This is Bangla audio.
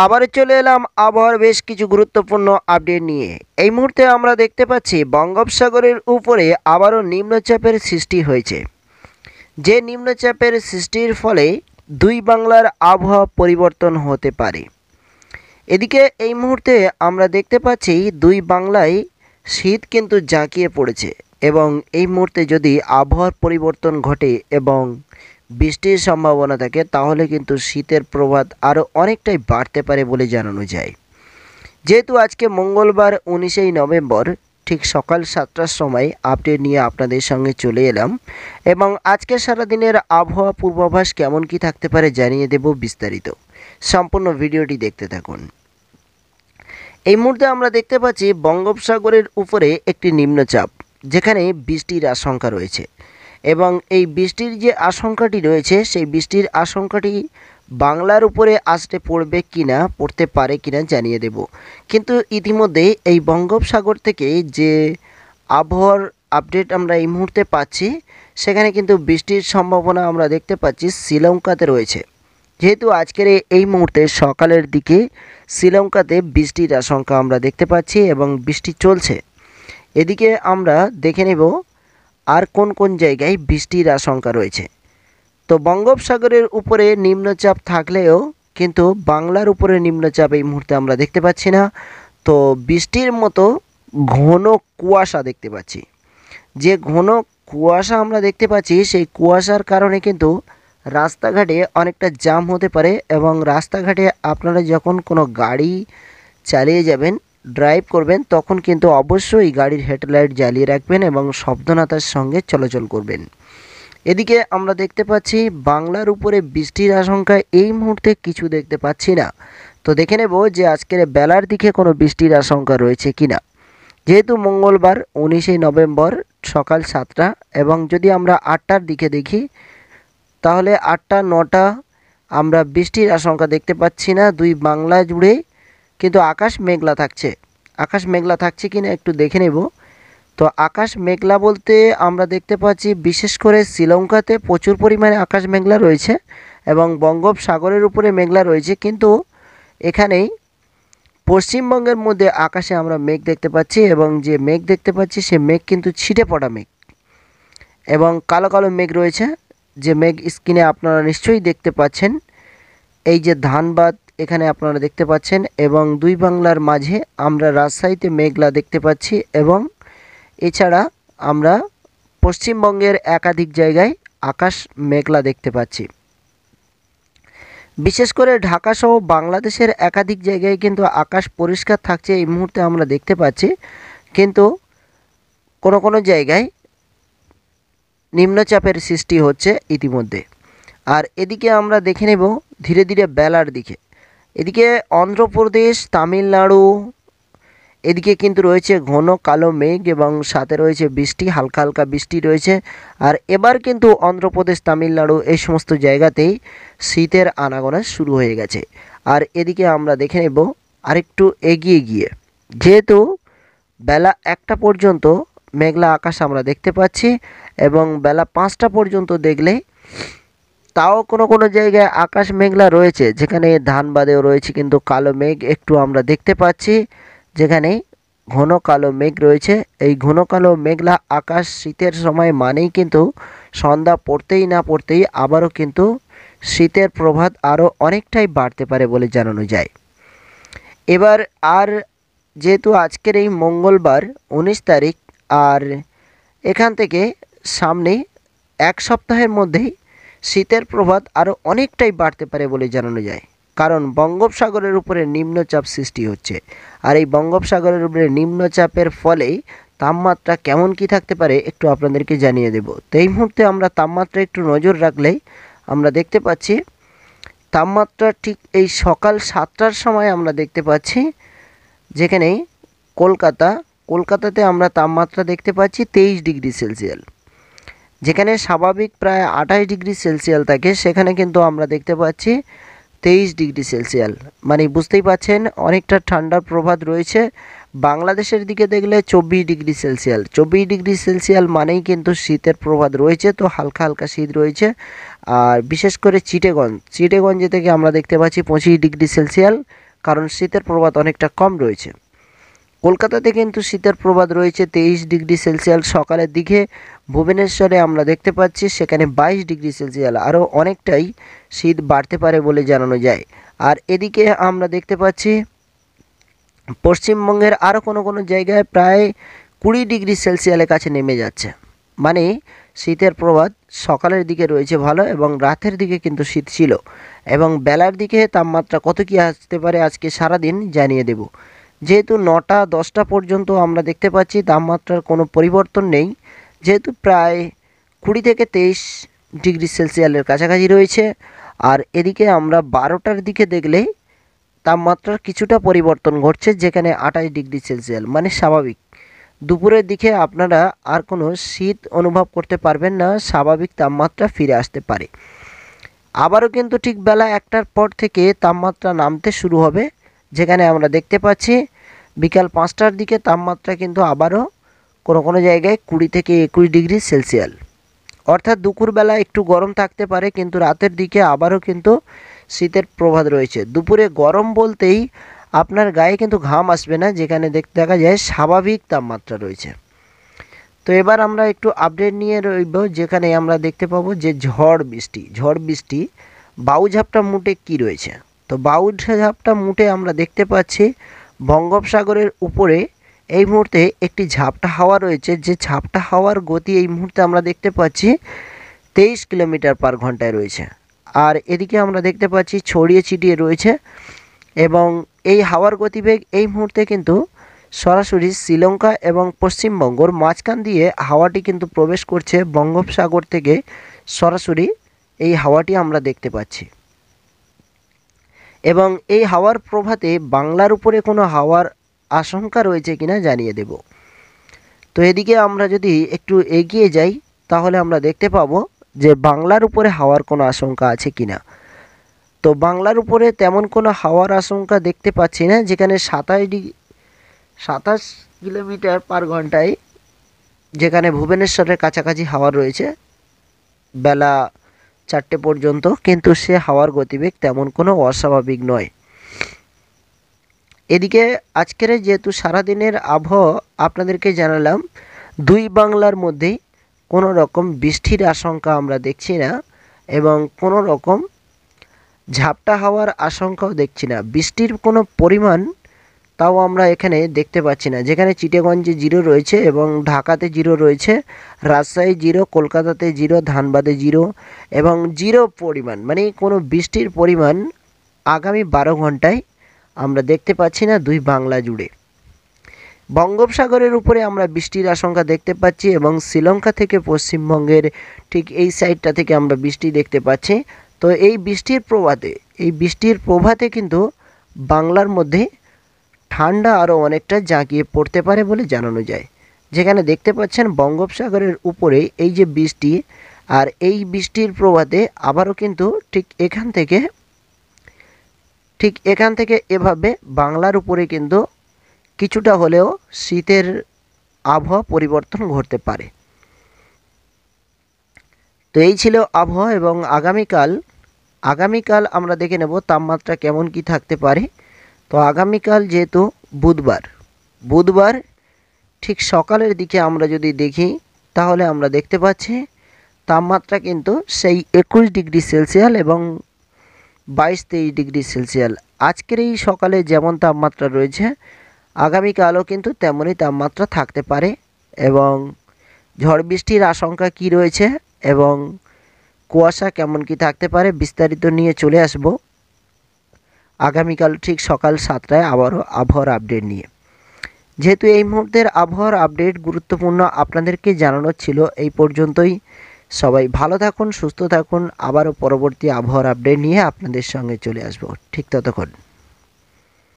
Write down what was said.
আবারও চলে এলাম আবহাওয়ার বেশ কিছু গুরুত্বপূর্ণ আপডেট নিয়ে। এই মুহূর্তে আমরা দেখতে পাচ্ছি বঙ্গোপসাগরের উপরে আবারও নিম্নচাপের সৃষ্টি হয়েছে। যে নিম্নচাপের সৃষ্টির ফলে দুই বাংলার আবহাওয়া পরিবর্তন হতে পারে। এদিকে এই মুহূর্তে আমরা দেখতে পাচ্ছি দুই বাংলায় শীত কিন্তু জাঁকিয়ে পড়েছে এবং এই মুহূর্তে যদি আবহাওয়ার পরিবর্তন ঘটে এবং বৃষ্টির সম্ভাবনা থাকে তাহলে কিন্তু শীতের প্রভাব আরও অনেকটাই বাড়তে পারে বলে জানানো যায়। যেহেতু আজকে মঙ্গলবার 19 নভেম্বর ঠিক সকাল 7টার সময় আপডেট নিয়ে আপনাদের সঙ্গে চলে এলাম এবং আজকে সারাদিনের আবহাওয়া পূর্বাভাস কেমন কি থাকতে পারে জানিয়ে দেব বিস্তারিত। সম্পূর্ণ ভিডিওটি দেখতে থাকুন। এই মুহূর্তে আমরা দেখতে পাচ্ছি বঙ্গোপসাগরের উপরে একটি নিম্নচাপ, যেখানে বৃষ্টির আশঙ্কা রয়েছে এবং এই বৃষ্টির যে আশঙ্কাটি রয়েছে সেই বৃষ্টির আশঙ্কাটি বাংলার উপরে আসতে পড়বে কিনা, পড়তে পারে কিনা জানিয়ে দেব। কিন্তু ইতিমধ্যে এই বঙ্গোপসাগর থেকে যে আবহাওয়ার আপডেট আমরা এই মুহূর্তে পাচ্ছি সেখানে কিন্তু বৃষ্টির সম্ভাবনা আমরা দেখতে পাচ্ছি শ্রীলঙ্কাতে রয়েছে। যেহেতু আজকের এই মুহূর্তে সকালের দিকে শ্রীলঙ্কাতে বৃষ্টির আশঙ্কা আমরা দেখতে পাচ্ছি এবং বৃষ্টি চলছে। এদিকে আমরা দেখে নেব আর কোন কোন জায়গায় বৃষ্টির আশঙ্কা রয়েছে। তো বঙ্গোপসাগরের উপরে নিম্নচাপ থাকলেও কিন্তু বাংলার উপরে নিম্নচাপ এই মুহূর্তে আমরা দেখতে পাচ্ছি না। তো বৃষ্টির মতো ঘন কুয়াশা দেখতে পাচ্ছি। যে ঘন কুয়াশা আমরা দেখতে পাচ্ছি সেই কুয়াশার কারণে কিন্তু রাস্তাঘাটে অনেকটা জ্যাম হতে পারে এবং রাস্তাঘাটে আপনারা যখন কোনো গাড়ি চালিয়ে যাবেন, ড্রাইভ করবেন, তখন কিন্তু অবশ্যই গাড়ির হেডলাইট জ্বালিয়ে রাখবেন এবং সাবধানতার সঙ্গে চলাচল করবেন। এদিকে আমরা দেখতে পাচ্ছি বাংলার উপরে বৃষ্টির আশঙ্কা এই মুহূর্তে কিছু দেখতে পাচ্ছি না। তো দেখে নেব যে আজকের বেলার দিকে কোনো বৃষ্টির আশঙ্কা রয়েছে কিনা। যেহেতু মঙ্গলবার 19 নভেম্বর সকাল 7টা এবং যদি আমরা 8টার দিকে দেখি তাহলে 8টা 9টা আমরা বৃষ্টির আশঙ্কা দেখতে পাচ্ছি না দুই বাংলা জুড়ে, কিন্তু আকাশ মেঘলা থাকছে। আকাশ মেঘলা থাকছে কিনা একটু দেখে নেব। তো আকাশ মেঘলা বলতে আমরা দেখতে পাচ্ছি বিশেষ করে শ্রীলঙ্কাতে প্রচুর পরিমাণে আকাশ মেঘলা রয়েছে এবং বঙ্গোপসাগরের উপরে মেঘলা রয়েছে, কিন্তু এখানেই পশ্চিমবঙ্গের মধ্যে আকাশে আমরা মেঘ দেখতে পাচ্ছি এবং যে মেঘ দেখতে পাচ্ছি সে মেঘ কিন্তু ছিটে পড়া মেঘ এবং কালো কালো মেঘ রয়েছে। যে মেঘ স্ক্রিনে আপনারা নিশ্চয়ই দেখতে পাচ্ছেন, এই যে ধানবাদ এখানে আপনারা দেখতে পাচ্ছেন এবং দুই বাংলার মাঝে আমরা রাজশাহীতে মেঘলা দেখতে পাচ্ছি এবং এছাড়া আমরা পশ্চিমবঙ্গের একাধিক জায়গায় আকাশ মেঘলা দেখতে পাচ্ছি। বিশেষ করে ঢাকা সহ বাংলাদেশের একাধিক জায়গায় কিন্তু আকাশ পরিষ্কার থাকছে এই মুহূর্তে আমরা দেখতে পাচ্ছি, কিন্তু কোনো কোনো জায়গায় নিম্নচাপের সৃষ্টি হচ্ছে ইতিমধ্যে। আর এদিকে আমরা দেখে নেব ধীরে ধীরে বেলার দিকে। এদিকে অন্ধ্রপ্রদেশ, তামিলনাড়ু এদিকে কিন্তু রয়েছে ঘন কালো মেঘ এবং সাথে রয়েছে বৃষ্টি, হালকা হালকা বৃষ্টি রয়েছে। আর এবার কিন্তু অন্ধ্রপ্রদেশ, তামিলনাড়ু এই সমস্ত জায়গাতেই শীতের আনাগোনা শুরু হয়ে গেছে। আর এদিকে আমরা দেখে নেব আরেকটু এগিয়ে গিয়ে, যেহেতু বেলা 1টা পর্যন্ত মেঘলা আকাশ আমরা দেখতে পাচ্ছি এবং বেলা 5টা পর্যন্ত দেখলে তাও কোনো কোনো জায়গায় আকাশ মেঘলা রয়েছে, যেখানে ধানবাদেও রয়েছে কিন্তু কালো মেঘ একটু আমরা দেখতে পাচ্ছি, যেখানে ঘন কালো মেঘ রয়েছে। এই ঘন কালো মেঘলা আকাশ শীতের সময় মানেই কিন্তু সন্ধ্যা পড়তেই না পড়তেই আবারও কিন্তু শীতের প্রভাব আরও অনেকটাই বাড়তে পারে বলে জানানো যায়। এবার আর যেহেতু আজকের এই মঙ্গলবার 19 তারিখ, আর এখান থেকে সামনে এক সপ্তাহের মধ্যেই শীতের প্রভাব আরও অনেকটাই বাড়তে পারে বলে জানানো যায়, কারণ বঙ্গোপসাগরের উপরে নিম্নচাপ সৃষ্টি হচ্ছে। আর এই বঙ্গোপসাগরের উপরে নিম্নচাপের ফলে তাপমাত্রা কেমন কি থাকতে পারে একটু আপনাদেরকে জানিয়ে দেব। তো এই মুহূর্তে আমরা তাপমাত্রা একটু নজর রাখলেই আমরা দেখতে পাচ্ছি তাপমাত্রা ঠিক এই সকাল 7টার সময় আমরা দেখতে পাচ্ছি, যেখানে কলকাতাতে আমরা তাপমাত্রা দেখতে পাচ্ছি 23 ডিগ্রি সেলসিয়াস। যেখানে স্বাভাবিক প্রায় 28 ডিগ্রি সেলসিয়াস থাকে সেখানে কিন্তু আমরা দেখতে পাচ্ছি 23 ডিগ্রি সেলসিয়াস। মানে বুঝতেই পাচ্ছেন অনেকটা ঠান্ডার প্রভাব রয়েছে। বাংলাদেশের দিকে দেখলে 24 ডিগ্রি সেলসিয়াস, 24 ডিগ্রি সেলসিয়াস মানেই কিন্তু শীতের প্রভাব রয়েছে। তো হালকা হালকা শীত রয়েছে। আর বিশেষ করে চিটেগঞ্জে থেকে আমরা দেখতে পাচ্ছি 25 ডিগ্রি সেলসিয়াস, কারণ শীতের প্রভাব অনেকটা কম রয়েছে। কলকাতাতে কিন্তু শীতের প্রভাব রয়েছে 23 ডিগ্রি সেলসিয়াস সকালের দিকে। ভুবনেশ্বরে আমরা দেখতে পাচ্ছি সেখানে 22 ডিগ্রি সেলসিয়াস, আরও অনেকটাই শীত বাড়তে পারে বলে জানানো যায়। আর এদিকে আমরা দেখতে পাচ্ছি পশ্চিমবঙ্গের আরও কোনো কোনো জায়গায় প্রায় 20 ডিগ্রি সেলসিয়াসের কাছে নেমে যাচ্ছে। মানে শীতের প্রভাব সকালের দিকে রয়েছে ভালো, এবং রাতের দিকে কিন্তু শীত ছিল, এবং বেলার দিকে তাপমাত্রা কত কী আসতে পারে আজকে সারাদিন জানিয়ে দেব। যেহেতু 9টা-10টা পর্যন্ত আমরা দেখতে পাচ্ছি তাপমাত্রার কোনো পরিবর্তন নেই, যেহেতু প্রায় 20 থেকে 23 ডিগ্রি সেলসিয়াসের কাছাকাছি রয়েছে। আর এদিকে আমরা 12টার দিকে দেখলে তাপমাত্রার কিছুটা পরিবর্তন ঘটছে, যেখানে 28 ডিগ্রি সেলসিয়াস, মানে স্বাভাবিক। দুপুরের দিকে আপনারা আর কোনো শীত অনুভব করতে পারবেন না, স্বাভাবিক তাপমাত্রা ফিরে আসতে পারে। আবারও কিন্তু ঠিক বেলা 1টার পর থেকে তাপমাত্রা নামতে শুরু হবে, যেখানে আমরা দেখতে পাচ্ছি বিকাল 5টার দিকে তাপমাত্রা কিন্তু আবারও কোনো কোনো জায়গায় 20 থেকে 21 ডিগ্রি সেলসিয়াস। অর্থাৎ দুপুরবেলা একটু গরম থাকতে পারে, কিন্তু রাতের দিকে আবারও কিন্তু শীতের প্রভাব রয়েছে। দুপুরে গরম বলতেই আপনার গায়ে কিন্তু ঘাম আসবে না, যেখানে দেখা যায় স্বাভাবিক তাপমাত্রা রয়েছে। তো এবার আমরা একটু আপডেট নিয়ে রইব, যেখানে আমরা দেখতে পাবো যে ঝড় বৃষ্টি বায়ুঝাপটা মুটে কি রয়েছে। তো বায়ুঝাপটা মুটে আমরা দেখতে পাচ্ছি বঙ্গোপসাগরের উপরে এই মুহূর্তে একটি ঝাপটা হাওয়া রয়েছে, যে ঝাপটা হাওয়ার গতি এই মুহূর্তে আমরা দেখতে পাচ্ছি 23 কিলোমিটার/ঘন্টায় রয়েছে। আর এদিকে আমরা দেখতে পাচ্ছি ছড়িয়ে ছিটিয়ে রয়েছে, এবং এই হাওয়ার গতিবেগ এই মুহূর্তে কিন্তু সরাসরি শ্রীলঙ্কা এবং পশ্চিমবঙ্গর মাঝখান দিয়ে হাওয়াটি কিন্তু প্রবেশ করছে বঙ্গোপসাগর থেকে। সরাসরি এই হাওয়াটি আমরা দেখতে পাচ্ছি, এবং এই হাওয়ার প্রভাবে বাংলার উপরে কোনো হাওয়ার আশঙ্কা রয়েছে কিনা জানিয়ে দেব। তো এদিকে আমরা যদি একটু এগিয়ে যাই, তাহলে আমরা দেখতে পাবো যে বাংলার উপরে হাওয়ার কোনো আশঙ্কা আছে কিনা। তো বাংলার উপরে তেমন কোনো হাওয়ার আশঙ্কা দেখতে পাচ্ছি না, যেখানে 27 কিলোমিটার/ঘন্টায়, যেখানে ভুবনেশ্বরের কাছাকাছি হাওয়া রয়েছে বেলা 4টে পর্যন্ত, কিন্তু সে হাওয়ার গতিবেগ তেমন কোনো অস্বাভাবিক নয়। এদিকে আজকের যেহেতু সারাদিনের আবহাওয়া আপনাদেরকে জানালাম, দুই বাংলার মধ্যেই কোনো রকম বৃষ্টির আশঙ্কা আমরা দেখছি না, এবং কোনো রকম ঝাপটা হওয়ার আশঙ্কাও দেখছি না। বৃষ্টির কোনো পরিমাণ তাও আমরা এখানে দেখতে পাচ্ছি না, যেখানে চিটাগঞ্জে 0 রয়েছে, এবং ঢাকাতে 0 রয়েছে, রাজশাহী 0, কলকাতাতে 0, ধানবাদে 0, এবং 0 পরিমাণ, মানে কোনো বৃষ্টির পরিমাণ আগামী 12 ঘন্টায় আমরা দেখতে পাচ্ছি না দুই বাংলা জুড়ে। বঙ্গোপসাগরের উপরে আমরা বৃষ্টির আশঙ্কা দেখতে পাচ্ছি, এবং শ্রীলঙ্কা থেকে পশ্চিমবঙ্গের ঠিক এই সাইডটা থেকে আমরা বৃষ্টি দেখতে পাচ্ছি। তো এই বৃষ্টির প্রভাতে কিন্তু বাংলার মধ্যে ঠান্ডা আরও অনেকটা জাঁকিয়ে পড়তে পারে বলে জানানো যায়। যেখানে দেখতে পাচ্ছেন বঙ্গোপসাগরের উপরে এই যে বৃষ্টি, আর এই বৃষ্টির প্রভাতে আবারও কিন্তু ঠিক এখান থেকে এভাবে বাংলার উপরে কিন্তু কিছুটা হলেও শীতের আবহাওয়া পরিবর্তন ঘটতে পারে। তো এই ছিল আবহাওয়া, এবং আগামীকাল আমরা দেখে নেব তাপমাত্রা কেমন কি থাকতে পারে। তো আগামীকাল যেহেতু বুধবার ঠিক সকালের দিকে আমরা যদি দেখি, তাহলে আমরা দেখতে পাচ্ছি তাপমাত্রা কিন্তু সেই 21 ডিগ্রি সেলসিয়াস এবং 22-23 ডিগ্রি সেলসিয়াস। আজকের এই সকালে যেমন তাপমাত্রা রয়েছে, আগামীকালও কিন্তু তেমনই তাপমাত্রা থাকতে পারে, এবং ঝড় বৃষ্টির আশঙ্কা কি রয়েছে এবং কুয়াশা কেমন কি থাকতে পারে বিস্তারিত নিয়ে চলে আসব আগামীকাল ঠিক সকাল 7টায় আবারও আবহাওয়ার আপডেট নিয়ে। যেহেতু এই মুহূর্তের আবহাওয়ার আপডেট গুরুত্বপূর্ণ আপনাদেরকে জানানো ছিল, এই পর্যন্তই। সবাই ভালো থাকুন, সুস্থ থাকুন। আবারও পরবর্তী আবহাওয়ার আপডেট নিয়ে আপনাদের সঙ্গে চলে আসব ঠিক ততক্ষণ।